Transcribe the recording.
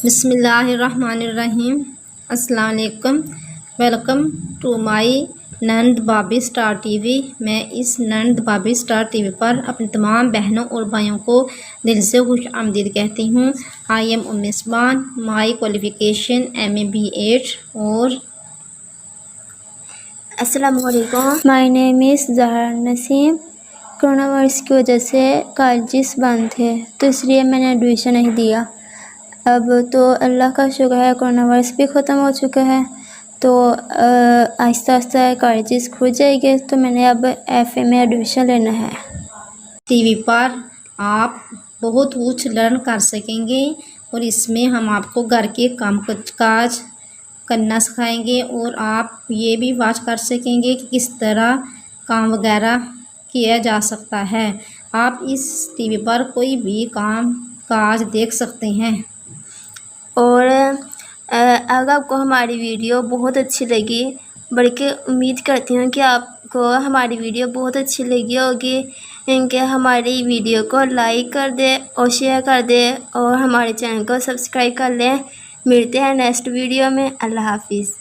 बिस्मिल्लाहिर्रहमानिर्रहीम। अस्सलाम वालेकुम। वेलकम टू माय नंद भाभी स्टार टीवी। मैं इस नंद भाभी स्टार टीवी पर अपनी तमाम बहनों और भाइयों को दिल से खुश आमदीद कहती हूँ। I am Ummisban. My qualification MA B.Ed और अस्सलाम वालेकुम। My name is Zahra Naseem. Corona virus की वजह से कॉलेजेस बंद थे तो इसलिए मैंने एडमिशन नहीं दिया। अब तो अल्लाह का शुक्र है कोरोना वायरस भी ख़त्म हो चुका है, तो आहिस्ता आहिस्ता कॉलेजेस खुल जाएंगे, तो मैंने अब FA में एडमिशन लेना है। टीवी पर आप बहुत कुछ लर्न कर सकेंगे और इसमें हम आपको घर के काम काज करना सिखाएंगे और आप ये भी वॉच कर सकेंगे कि किस तरह काम वगैरह किया जा सकता है। आप इस टीवी पर कोई भी काम काज देख सकते हैं। और अगर आपको हमारी वीडियो बहुत अच्छी लगी, बल्कि उम्मीद करती हूँ कि आपको हमारी वीडियो बहुत अच्छी लगी होगी, इनके हमारी वीडियो को लाइक कर दे और शेयर कर दे और हमारे चैनल को सब्सक्राइब कर लें। मिलते हैं नेक्स्ट वीडियो में। अल्लाह हाफिज़।